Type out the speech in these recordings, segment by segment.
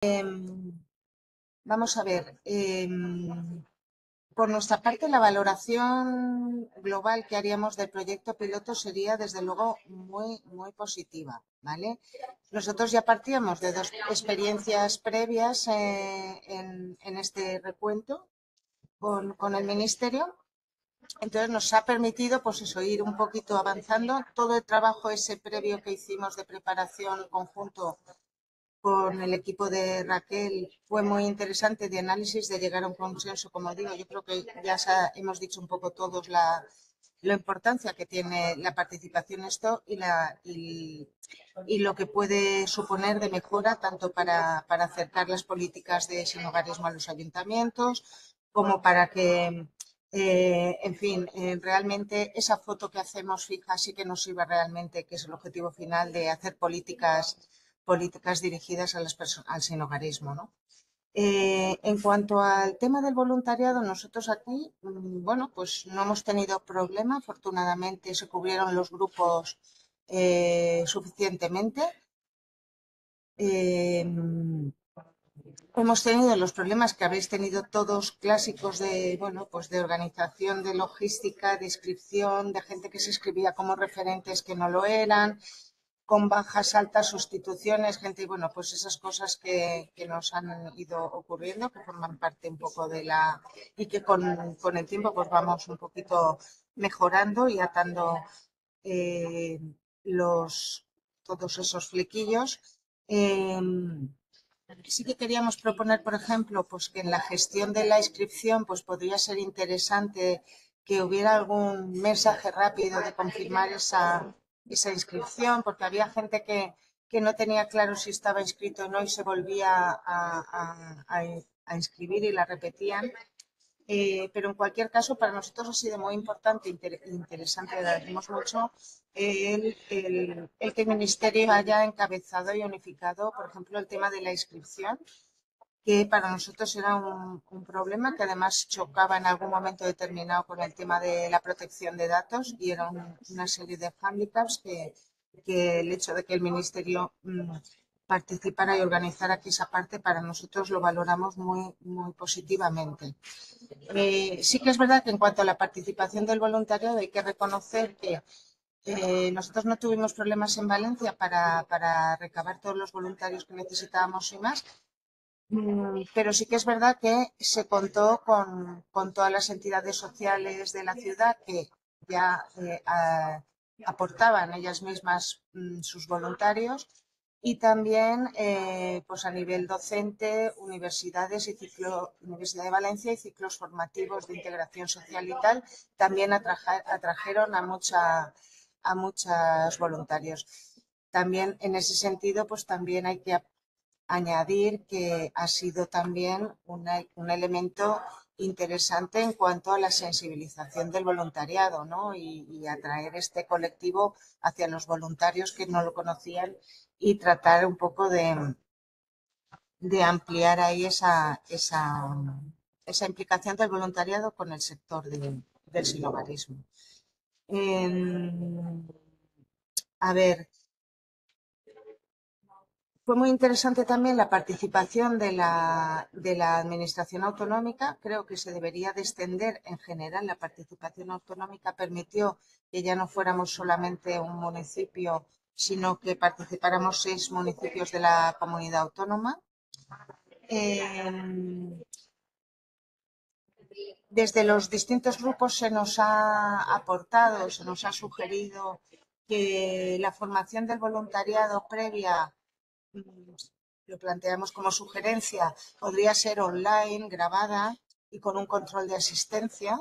Vamos a ver, por nuestra parte, la valoración global que haríamos del proyecto piloto sería, desde luego, muy positiva, ¿vale? Nosotros ya partíamos de dos experiencias previas en este recuento con el Ministerio. Entonces nos ha permitido, pues eso, ir un poquito avanzando. Todo el trabajo ese previo que hicimos de preparación conjunto con el equipo de Raquel fue muy interesante, de análisis, de llegar a un consenso, como digo. Yo creo que ya hemos dicho un poco todos la importancia que tiene la participación en esto y lo que puede suponer de mejora tanto para acercar las políticas de sinhogarismo a los ayuntamientos como para que, en fin, realmente esa foto que hacemos fija sí que nos sirva realmente, que es el objetivo final de hacer políticas dirigidas a al sinhogarismo, ¿no? En cuanto al tema del voluntariado, nosotros aquí, bueno, pues no hemos tenido problema. Afortunadamente se cubrieron los grupos suficientemente. Eh, Hemos tenido los problemas que habéis tenido todos, clásicos de, bueno, pues de organización, de logística, de inscripción, de gente que se escribía como referentes que no lo eran, con bajas, altas sustituciones, gente, y bueno, pues esas cosas que nos han ido ocurriendo, que forman parte un poco de y que con el tiempo pues vamos un poquito mejorando y atando eh, todos esos flequillos. Eh, Sí que queríamos proponer, por ejemplo, pues que en la gestión de la inscripción pues podría ser interesante que hubiera algún mensaje rápido de confirmar esa inscripción, porque había gente que no tenía claro si estaba inscrito o no y se volvía a inscribir y la repetían. Pero en cualquier caso, para nosotros ha sido muy importante e interesante, agradecemos mucho el que el Ministerio haya encabezado y unificado, por ejemplo, el tema de la inscripción, que para nosotros era un problema que además chocaba en algún momento determinado con el tema de la protección de datos, y era una serie de handicaps que el hecho de que el Ministerio participara y organizara aquí esa parte, para nosotros lo valoramos muy positivamente. Sí que es verdad que en cuanto a la participación del voluntariado hay que reconocer que nosotros no tuvimos problemas en Valencia para recabar todos los voluntarios que necesitábamos y más. Pero sí que es verdad que se contó con todas las entidades sociales de la ciudad que ya aportaban ellas mismas sus voluntarios, y también pues a nivel docente, universidades Universidad de Valencia y ciclos formativos de integración social y tal, también atrajeron a muchos voluntarios. También en ese sentido, pues también hay que añadir que ha sido también un elemento interesante en cuanto a la sensibilización del voluntariado, ¿no? Y atraer este colectivo hacia los voluntarios que no lo conocían y tratar un poco de ampliar ahí esa implicación del voluntariado con el sector del sinhogarismo. A ver, fue muy interesante también la participación de la Administración autonómica. Creo que se debería de extender en general. La participación autonómica permitió que ya no fuéramos solamente un municipio, sino que participáramos 6 municipios de la comunidad autónoma. Desde los distintos grupos se nos ha aportado, se nos ha sugerido que la formación del voluntariado previa, lo planteamos como sugerencia, podría ser online, grabada y con un control de asistencia.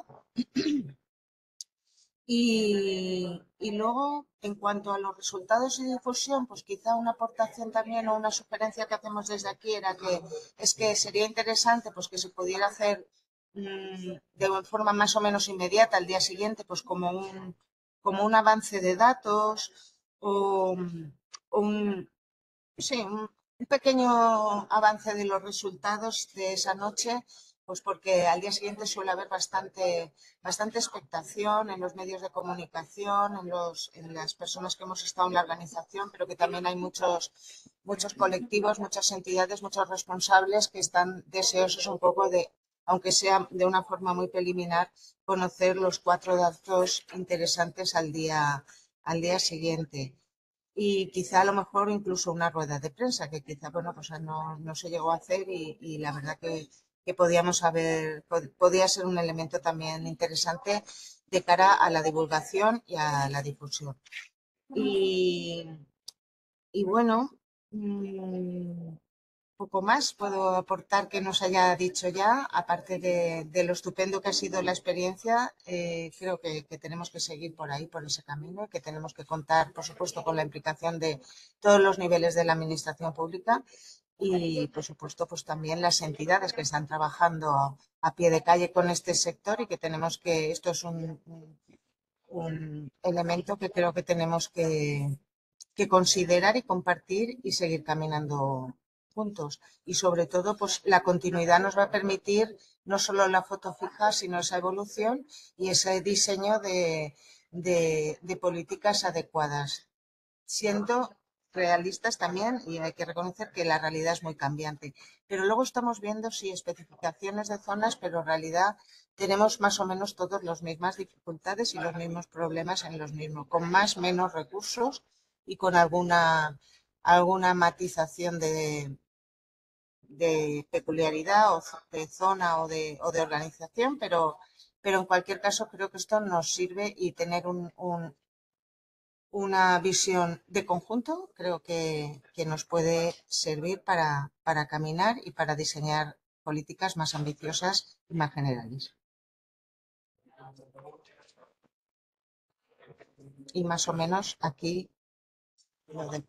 Y luego, en cuanto a los resultados y difusión, pues quizá una aportación también o una sugerencia que hacemos desde aquí era que es que sería interesante pues que se pudiera hacer de forma más o menos inmediata al día siguiente, pues como un avance de datos o un, sí, un pequeño avance de los resultados de esa noche, Pues porque al día siguiente suele haber bastante expectación en los medios de comunicación, en las personas que hemos estado en la organización, pero que también hay muchos colectivos, muchas entidades, muchos responsables que están deseosos un poco de, aunque sea de una forma muy preliminar, conocer los 4 datos interesantes al día siguiente. Y quizá a lo mejor incluso una rueda de prensa, que quizá, bueno, pues no se llegó a hacer y la verdad que podía ser un elemento también interesante de cara a la divulgación y a la difusión. Y, y bueno, poco más puedo aportar que nos haya dicho ya, aparte de lo estupendo que ha sido la experiencia. Creo que tenemos que seguir por ahí, por ese camino, y que tenemos que contar, por supuesto, con la implicación de todos los niveles de la administración pública y, por supuesto, pues también las entidades que están trabajando a pie de calle con este sector y que tenemos que, esto es un elemento que creo que tenemos que considerar y compartir y seguir caminando juntos. Y sobre todo, pues la continuidad nos va a permitir no solo la foto fija, sino esa evolución y ese diseño de políticas adecuadas, siendo realistas también, y hay que reconocer que la realidad es muy cambiante. Pero luego estamos viendo, sí, especificaciones de zonas, pero en realidad tenemos más o menos todas las mismas dificultades y los mismos problemas en los mismos, con más o menos recursos y con alguna matización de peculiaridad o de zona o de organización, pero en cualquier caso creo que esto nos sirve y tener una visión de conjunto creo que nos puede servir para caminar y para diseñar políticas más ambiciosas y más generales. Y más o menos aquí lo dejo.